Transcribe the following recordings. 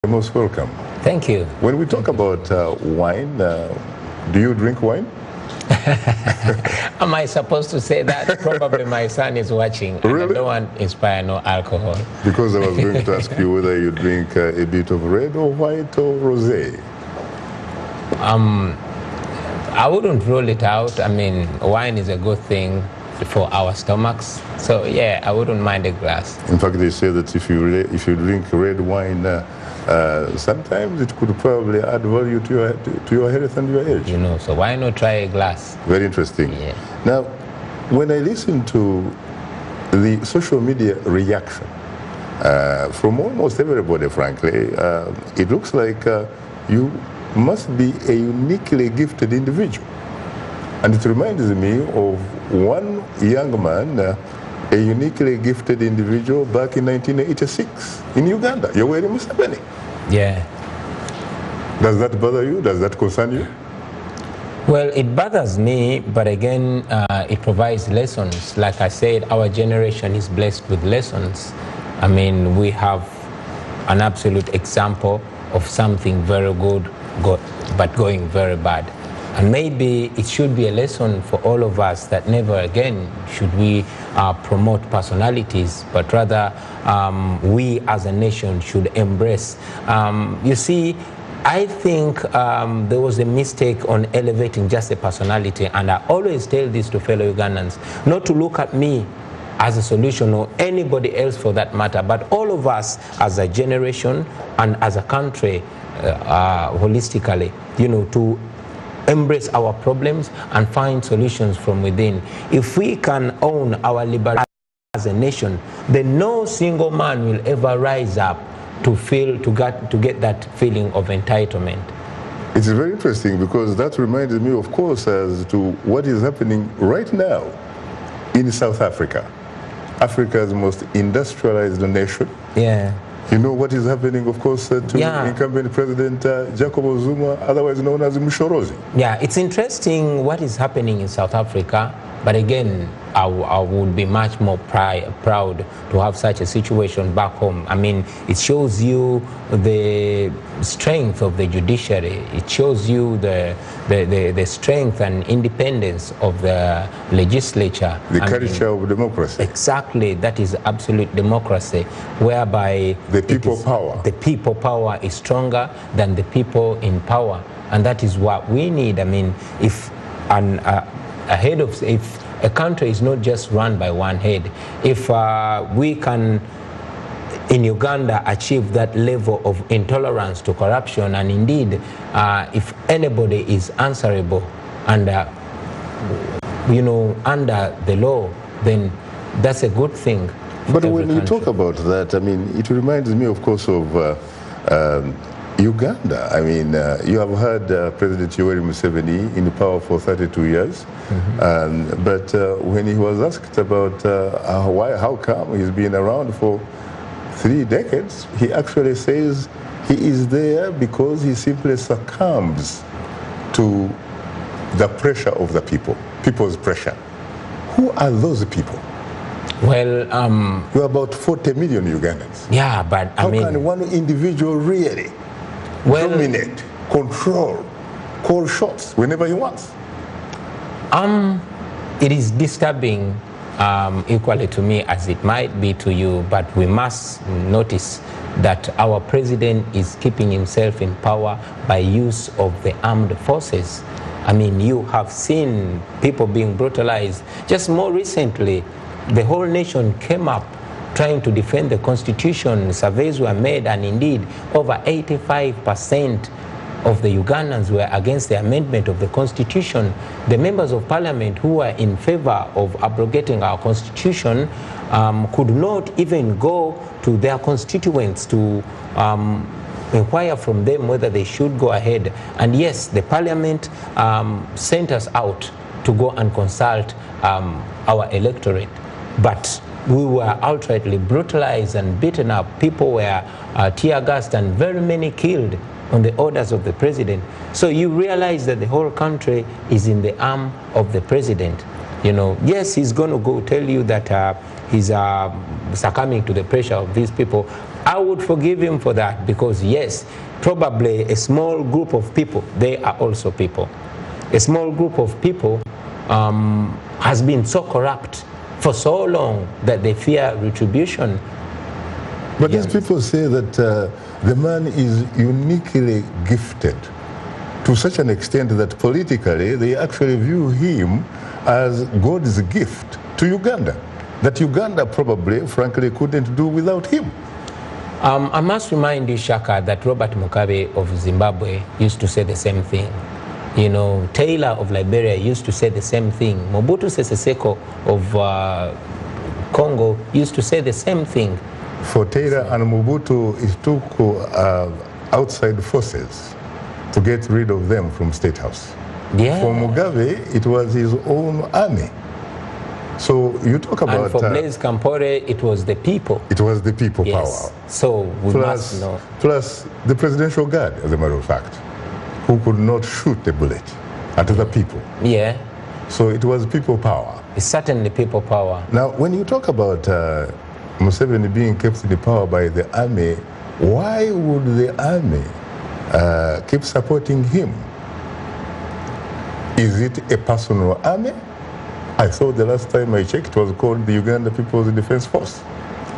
most welcome. Thank you. When we talk about wine, do you drink wine? Am I supposed to say that? Probably my son is watching. Really? And I don't want to inspire no alcohol. Because I was going to ask you whether you drink a bit of red or white or rosé. I wouldn't rule it out. I mean, wine is a good thing for our stomachs. So yeah, I wouldn't mind a glass. In fact, they say that if you drink red wine, sometimes it could probably add value to your health and your age. You know, so why not try a glass? Very interesting. Yeah. Now, when I listen to the social media reaction from almost everybody, frankly, it looks like you must be a uniquely gifted individual. And it reminds me of one young man, a uniquely gifted individual back in 1986 in Uganda, Yoweri Museveni. Yeah. Does that bother you? Does that concern you? Well, it bothers me, but again, it provides lessons. Like I said, our generation is blessed with lessons. I mean, we have an absolute example of something very good, but going very bad. And maybe it should be a lesson for all of us that never again should we promote personalities, but rather we as a nation should embrace. You see, I think there was a mistake on elevating just a personality, and I always tell this to fellow Ugandans, not to look at me as a solution or anybody else for that matter, but all of us as a generation and as a country holistically, you know, to embrace our problems and find solutions from within. If we can own our liberty as a nation, then no single man will ever rise up to get that feeling of entitlement. It's very interesting because that reminds me, of course, as to what is happening right now in South Africa, Africa's most industrialized nation. Yeah. You know what is happening, of course, to incumbent President Jacob Zuma, otherwise known as Mushorozi. Yeah, it's interesting what is happening in South Africa, but again, I would be much more proud to have such a situation back home. I mean, it shows you the strength of the judiciary. It shows you the strength and independence of the legislature. The culture of democracy. Exactly, that is absolute democracy, whereby the people power. The people power is stronger than the people in power, and that is what we need. I mean, if a country is not just run by one head, if we can in Uganda achieve that level of intolerance to corruption, and indeed if anybody is answerable and you know, under the law, then that's a good thing. But when you talk about that, I mean, it reminds me, of course, of Uganda. I mean, you have had President Yoweri Museveni in power for 32 years, but when he was asked about how come he's been around for 3 decades, he actually says he is there because he simply succumbs to the pressure of the people, people's pressure. Who are those people? Well, you're about 40 million Ugandans. Yeah, but how can one individual really dominate, control, call shots whenever he wants? It is disturbing equally to me as it might be to you, but we must notice that our president is keeping himself in power by use of the armed forces. I mean, you have seen people being brutalized. Just more recently, the whole nation came up trying to defend the Constitution. Surveys were made, and indeed, over 85% of the Ugandans were against the amendment of the Constitution. The members of Parliament who were in favor of abrogating our Constitution could not even go to their constituents to inquire from them whether they should go ahead. And yes, the Parliament sent us out to go and consult our electorate. But we were outrightly brutalized and beaten up. People were tear gassed and very many killed on the orders of the president. So you realize that the whole country is in the arm of the president. You know, yes, he's going to go tell you that he's succumbing to the pressure of these people. I would forgive him for that, because yes, probably a small group of people, they are also people. A small group of people has been so corrupt for so long that they fear retribution. But these people say that the man is uniquely gifted to such an extent that politically they actually view him as God's gift to Uganda, that Uganda probably, frankly, couldn't do without him. I must remind you, Shaka, that Robert Mugabe of Zimbabwe used to say the same thing. You know, Taylor of Liberia used to say the same thing. Mobutu Sese Seko of Congo used to say the same thing. For Taylor and Mobutu, it took outside forces to get rid of them from State House. Yeah. For Mugabe, it was his own army. So you talk about... And for Blaise Compaoré, it was the people. It was the people yes. power. So we must know. Plus the presidential guard, as a matter of fact, who could not shoot a bullet at the people. Yeah. So it was people power. It's certainly people power. Now, when you talk about Museveni being kept in the power by the army, why would the army keep supporting him? Is it a personal army? I thought the last time I checked it was called the Uganda People's Defense Force.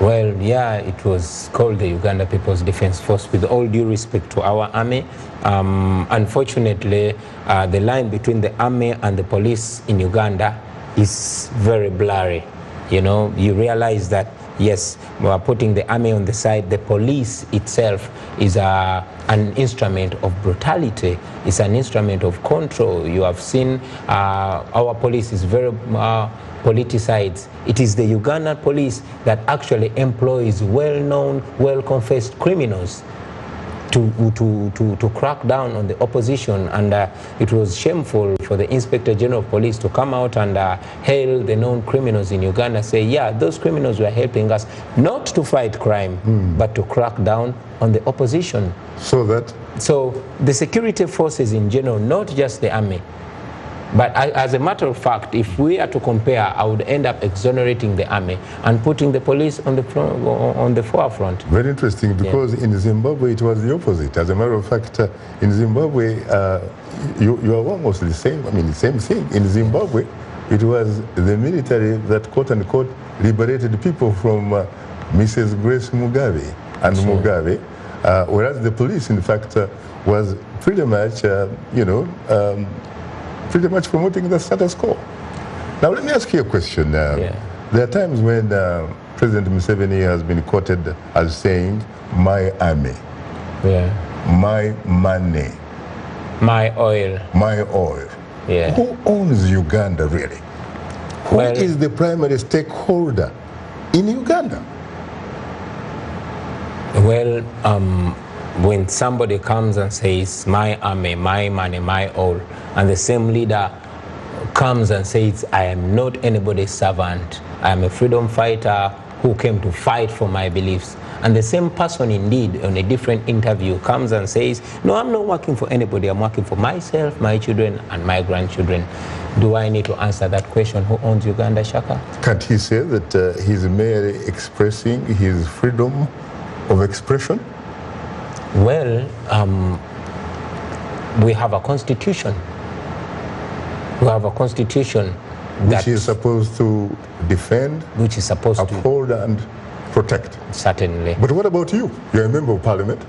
Well, yeah, it was called the Uganda People's Defense Force, with all due respect to our army. Unfortunately, the line between the army and the police in Uganda is very blurry. You know, you realize that, yes, we are putting the army on the side. The police itself is an instrument of brutality. It's an instrument of control. You have seen our police is very politicized. It is the Ugandan police that actually employs well-known, well-confessed criminals to crack down on the opposition, and it was shameful for the Inspector General of Police to come out and hail the known criminals in Uganda, say, yeah, those criminals were helping us not to fight crime, but to crack down on the opposition. So the security forces in general, not just the army, but as a matter of fact, if we are to compare, I would end up exonerating the army and putting the police on the forefront. Very interesting, because in Zimbabwe it was the opposite. As a matter of fact, in Zimbabwe, you are almost the same. I mean, the same thing. In Zimbabwe, it was the military that, quote unquote, liberated people from Mrs. Grace Mugabe and Mugabe, whereas the police, in fact, was pretty much, pretty much promoting the status quo. Now, let me ask you a question. There are times when President Museveni has been quoted as saying, my army, my money, my oil. My oil. Yeah. Who owns Uganda, really? Who is the primary stakeholder in Uganda? Well, when somebody comes and says, my army, my money, my oil, and the same leader comes and says, I am not anybody's servant, I am a freedom fighter who came to fight for my beliefs, and the same person indeed on a different interview comes and says, no, I'm not working for anybody, I'm working for myself, my children, and my grandchildren, do I need to answer that question, who owns Uganda, Shaka? Can't he say that he's merely expressing his freedom of expression? Well, we have a constitution. We have a constitution which is supposed to defend, which is supposed uphold and protect. Certainly. But what about you? You're a member of parliament.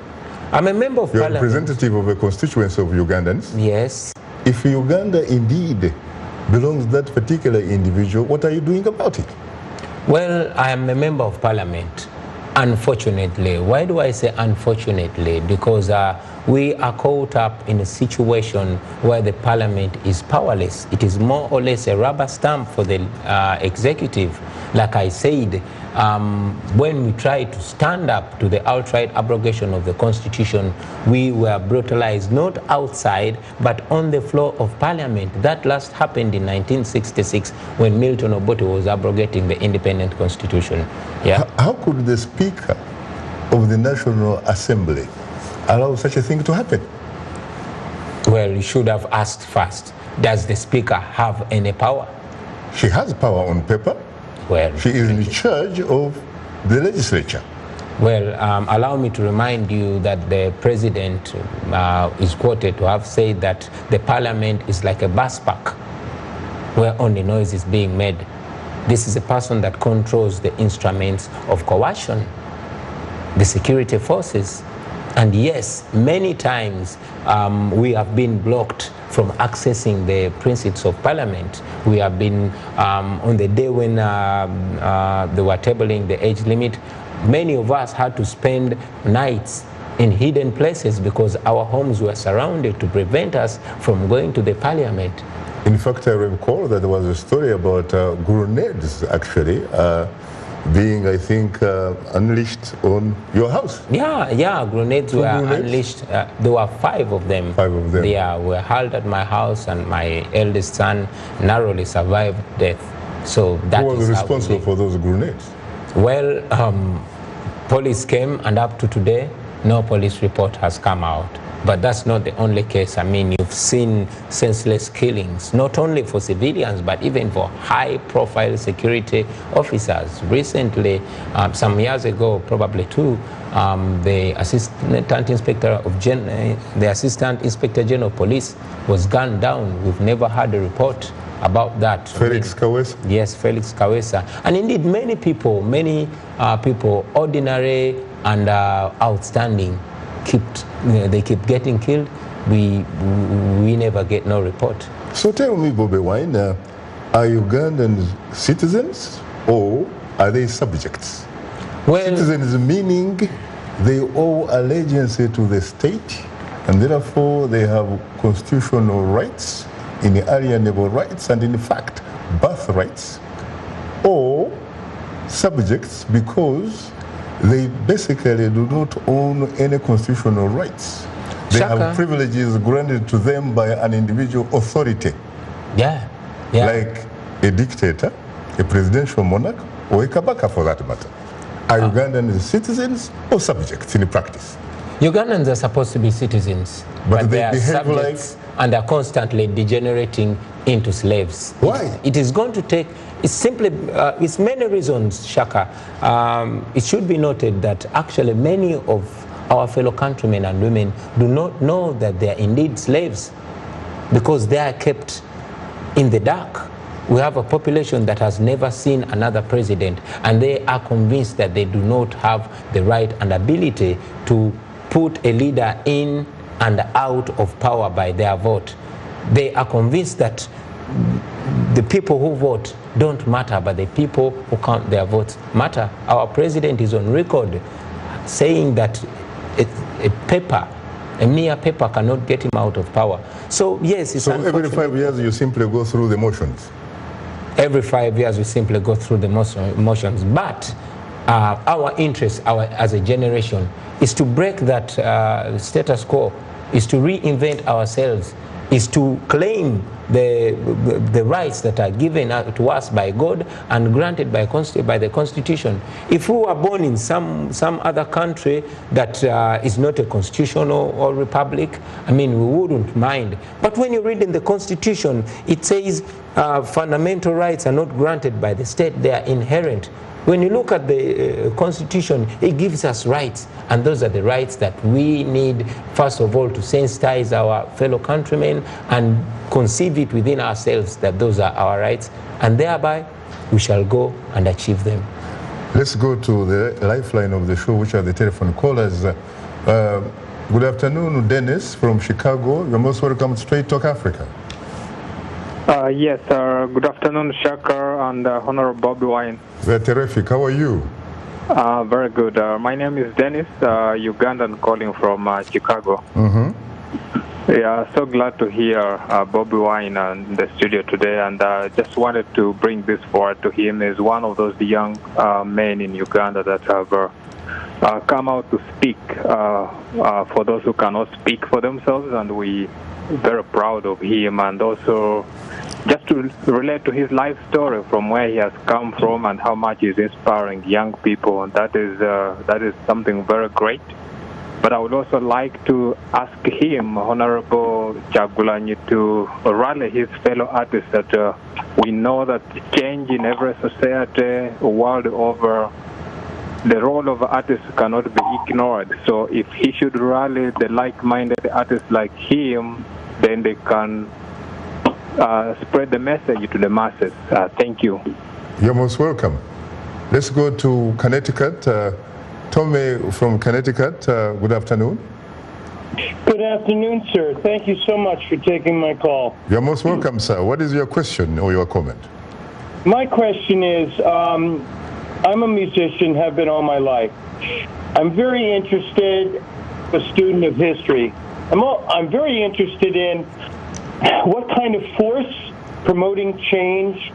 I'm a member of parliament. You're a representative of a constituency of Ugandans. Yes. If Uganda indeed belongs to that particular individual, what are you doing about it? Well, I am a member of parliament. Unfortunately. Why do I say unfortunately? Because we are caught up in a situation where the parliament is powerless. It is more or less a rubber stamp for the executive. Like I said, when we tried to stand up to the outright abrogation of the constitution, we were brutalized not outside but on the floor of parliament. That last happened in 1966 when Milton Obote was abrogating the independent constitution. Yeah. How could the Speaker of the National Assembly allow such a thing to happen? Well, you should have asked first, does the Speaker have any power? She has power on paper. Well, she is in charge of the legislature. Well, allow me to remind you that the president is quoted to have said that the parliament is like a bus park where only noise is being made. This is a person that controls the instruments of coercion, the security forces. And yes, many times we have been blocked from accessing the precincts of parliament. We have been, on the day when they were tabling the age limit, many of us had to spend nights in hidden places because our homes were surrounded to prevent us from going to the parliament. In fact, I recall that there was a story about grenades actually being, I think, unleashed on your house. Yeah, grenades were unleashed. There were 5 of them. 5 of them. Yeah, were hurled at my house, and my eldest son narrowly survived death. So that Who was is responsible for those grenades? Well, police came, and up to today, no police report has come out. But that's not the only case. I mean, you've seen senseless killings, not only for civilians, but even for high-profile security officers. Recently, some years ago, probably 2, the Assistant Inspector General of Police was gunned down. We've never had a report about that. Felix Kawesa? Yes, Felix Kawesa. And indeed, many people, ordinary and outstanding, they keep getting killed. We never get no report. So tell me, Bobi Wine, are Ugandans citizens or are they subjects? Well, citizens meaning they owe allegiance to the state and therefore they have constitutional rights, inalienable rights, and in fact birthrights, or subjects because they basically do not own any constitutional rights. They have privileges granted to them by an individual authority. Yeah. Like a dictator, a presidential monarch, or a kabaka for that matter. Are Ugandans citizens or subjects in practice? Ugandans are supposed to be citizens, but they are subjects and are constantly degenerating into slaves. Why? It is going to take, it's simply, it's many reasons, Shaka. It should be noted that actually many of our fellow countrymen and women do not know that they are indeed slaves because they are kept in the dark. We have a population that has never seen another president, and they are convinced that they do not have the right and ability to put a leader in and out of power by their vote. They are convinced that the people who vote don't matter, but the people who count their votes matter. Our president is on record saying that a mere paper cannot get him out of power. So yes, it's so every 5 years you simply go through the motions. Every 5 years we simply go through the motions. But our interest, as a generation, is to break that status quo, is to reinvent ourselves, is to claim the rights that are given to us by God and granted by the Constitution. If we were born in some other country that is not a constitutional or republic, I mean, we wouldn't mind. But when you read in the Constitution, it says fundamental rights are not granted by the state, they are inherent. When you look at the Constitution, it gives us rights, and those are the rights that we need, first of all, to sensitize our fellow countrymen and conceive it within ourselves that those are our rights, and thereby we shall go and achieve them. Let's go to the lifeline of the show, which are the telephone callers. Good afternoon, Dennis from Chicago. You're most welcome to Straight Talk Africa. Yes, good afternoon, Shaka and Honorable Bobi Wine. We're terrific. How are you? Very good. My name is Dennis, Ugandan calling from Chicago. Yeah, so glad to hear Bobi Wine in the studio today, and just wanted to bring this forward to him. He's one of those young men in Uganda that have come out to speak for those who cannot speak for themselves, and we very proud of him, and also just to relate to his life story from where he has come from and how much he's inspiring young people, and that is something very great. But I would also like to ask him, Honorable Chagulanyi, to rally his fellow artists that we know that change in every society world over the role of artists cannot be ignored. So if he should rally the like-minded artists like him, then they can spread the message to the masses. Thank you. You're most welcome. Let's go to Connecticut. Tommy from Connecticut, good afternoon. Good afternoon, sir. Thank you so much for taking my call. You're most welcome, sir. What is your question or your comment? My question is, I'm a musician, have been all my life. I'm very interested, a student of history. I'm very interested in what kind of force promoting change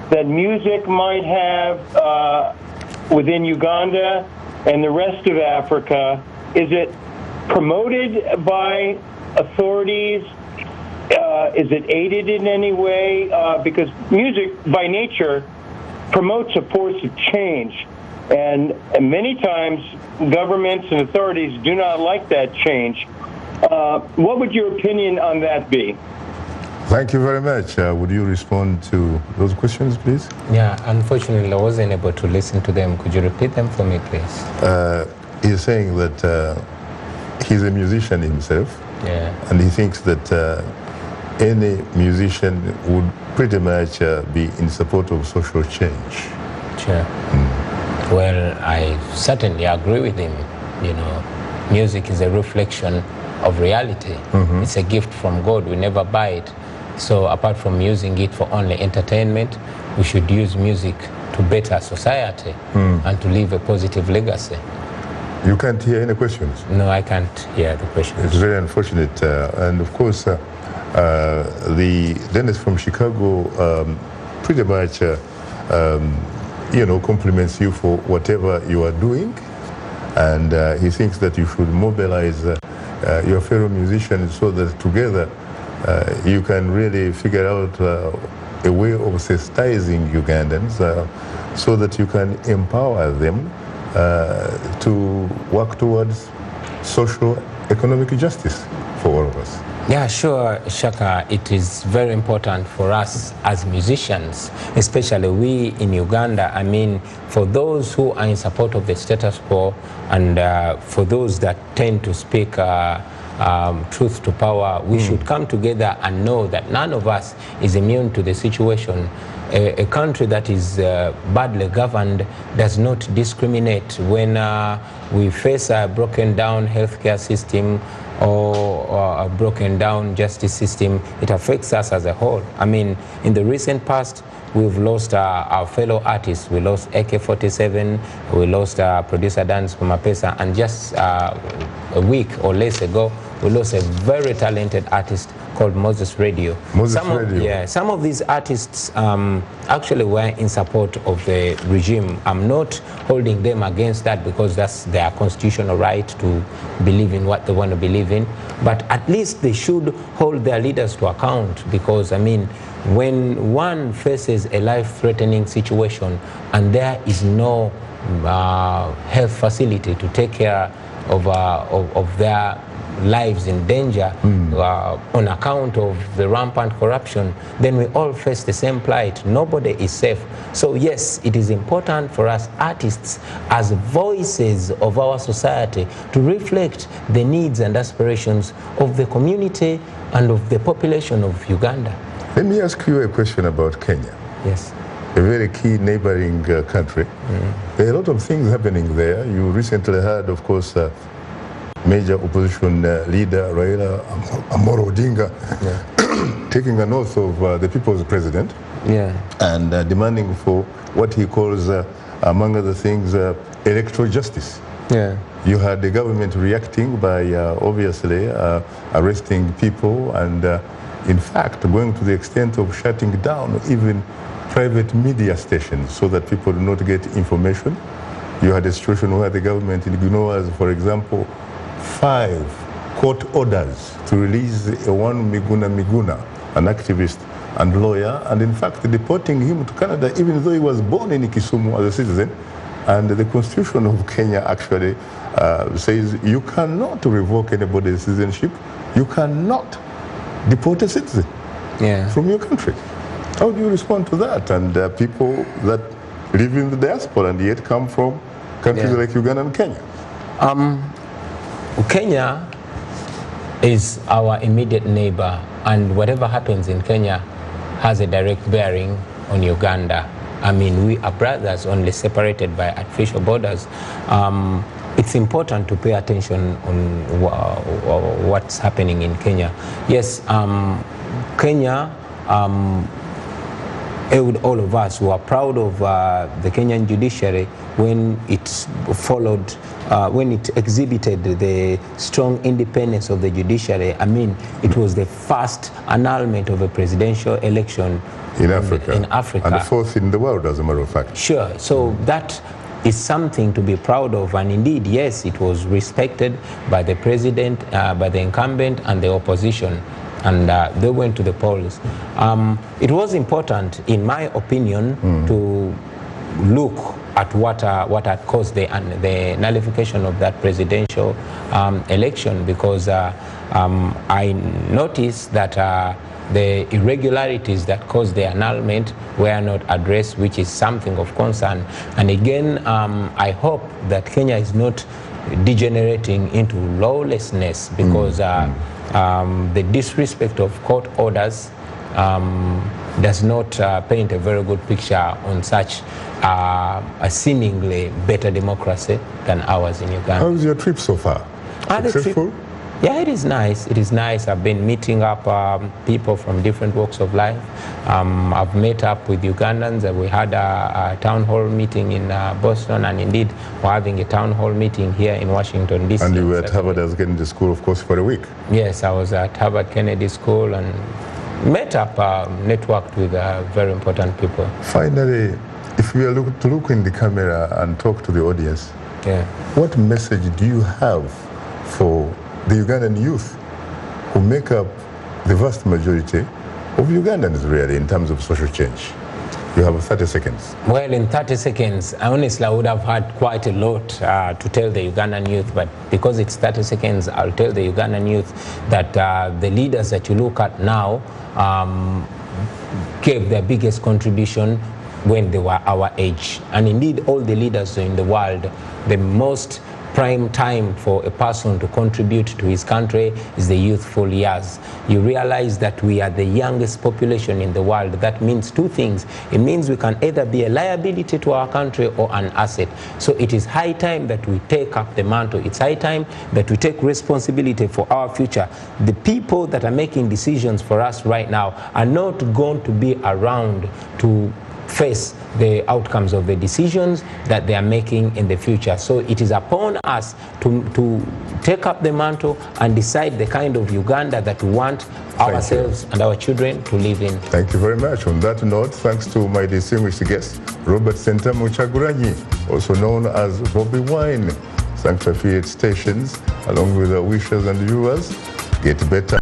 that music might have within Uganda and the rest of Africa. Is it promoted by authorities? Is it aided in any way? Because music, by nature, promotes a force of change. And many times, governments and authorities do not like that change. What would your opinion on that be? Thank you very much. Would you respond to those questions, please? Yeah, unfortunately, I wasn't able to listen to them. Could you repeat them for me, please? He's saying that he's a musician himself, and he thinks that any musician would pretty much be in support of social change. Sure. Well, I certainly agree with him. You know, music is a reflection of reality. It's a gift from God. We never buy it. So apart from using it for only entertainment, we should use music to better society and to leave a positive legacy. You can't hear any questions? No, I can't hear the questions. It's very unfortunate. And of course, the Dennis from Chicago pretty much, compliments you for whatever you are doing. And he thinks that you should mobilize your fellow musicians so that together you can really figure out a way of sensitizing Ugandans so that you can empower them to work towards social economic justice for all of us. Yeah, sure, Shaka. It is very important for us as musicians, especially we in Uganda. I mean, for those who are in support of the status quo and for those that tend to speak truth to power, we should come together and know that none of us is immune to the situation. A country that is badly governed does not discriminate. When we face a broken down healthcare system or a broken down justice system, it affects us as a whole. I mean, in the recent past, we've lost our fellow artists. We lost AK-47, we lost producer Dance Kumapesa, and just a week or less ago, we lost a very talented artist called Moses Radio. Some of these artists actually were in support of the regime. I'm not holding them against that because that's their constitutional right to believe in what they want to believe in. But at least they should hold their leaders to account, because, I mean, when one faces a life-threatening situation and there is no health facility to take care of their lives in danger on account of the rampant corruption, then we all face the same plight. Nobody is safe. So yes, it is important for us artists as voices of our society to reflect the needs and aspirations of the community and of the population of Uganda. Let me ask you a question about Kenya. Yes. A very key neighboring country. There are a lot of things happening there. You recently heard, of course, major opposition leader Raila Amolo Odinga taking an oath of the people's president and demanding for what he calls, among other things, electoral justice. You had the government reacting by obviously arresting people and in fact going to the extent of shutting down even private media stations so that people do not get information. You had a situation where the government ignores, for example, 5 court orders to release one Miguna, an activist and lawyer, and in fact deporting him to Canada even though he was born in Kisumu as a citizen. And the constitution of Kenya actually says you cannot revoke anybody's citizenship, you cannot deport a citizen from your country. How do you respond to that? And people that live in the diaspora and yet come from countries like Uganda and Kenya? Kenya is our immediate neighbor, and whatever happens in Kenya has a direct bearing on Uganda. I mean, we are brothers, only separated by artificial borders. It's important to pay attention on what's happening in Kenya. Yes, Kenya, all of us who are proud of the Kenyan judiciary when it followed, when it exhibited the strong independence of the judiciary. I mean, it was the first annulment of a presidential election in Africa. And the fourth in the world, as a matter of fact. Sure. So that is something to be proud of, and indeed, yes, it was respected by the president, by the incumbent and the opposition, and they went to the polls. It was important, in my opinion, to look at what had caused the nullification of that presidential election, because I noticed that the irregularities that caused the annulment were not addressed, which is something of concern. And again, I hope that Kenya is not degenerating into lawlessness, because the disrespect of court orders does not paint a very good picture on such a seemingly better democracy than ours in Uganda. How was your trip so far? Successful? Yeah, it is nice. It is nice. I've been meeting up people from different walks of life. I've met up with Ugandans. We had a town hall meeting in Boston, and indeed we're having a town hall meeting here in Washington, D.C. And you were at Harvard Kennedy School, of course, for a week. Yes, I was at Harvard Kennedy School and met up, networked with very important people. Finally, if we are to look in the camera and talk to the audience, what message do you have for the Ugandan youth who make up the vast majority of Ugandans, really, in terms of social change? You have 30 seconds. Well, in 30 seconds, honestly, I would have had quite a lot to tell the Ugandan youth, but because it's 30 seconds, I'll tell the Ugandan youth that the leaders that you look at now gave their biggest contribution when they were our age. And indeed, all the leaders in the world, the most prime time for a person to contribute to his country is the youthful years. You realize that we are the youngest population in the world. That means two things. It means we can either be a liability to our country or an asset. So it is high time that we take up the mantle. It's high time that we take responsibility for our future. The people that are making decisions for us right now are not going to be around to face the outcomes of the decisions that they are making in the future. So it is upon us to take up the mantle and decide the kind of Uganda that we want ourselves and our children to live in. Thank you very much. On that note, thanks to my distinguished guest, Robert Sentamu Kyagulanyi, also known as Bobi Wine. Thanks for affiliate stations, along with our wishers and viewers. Get better.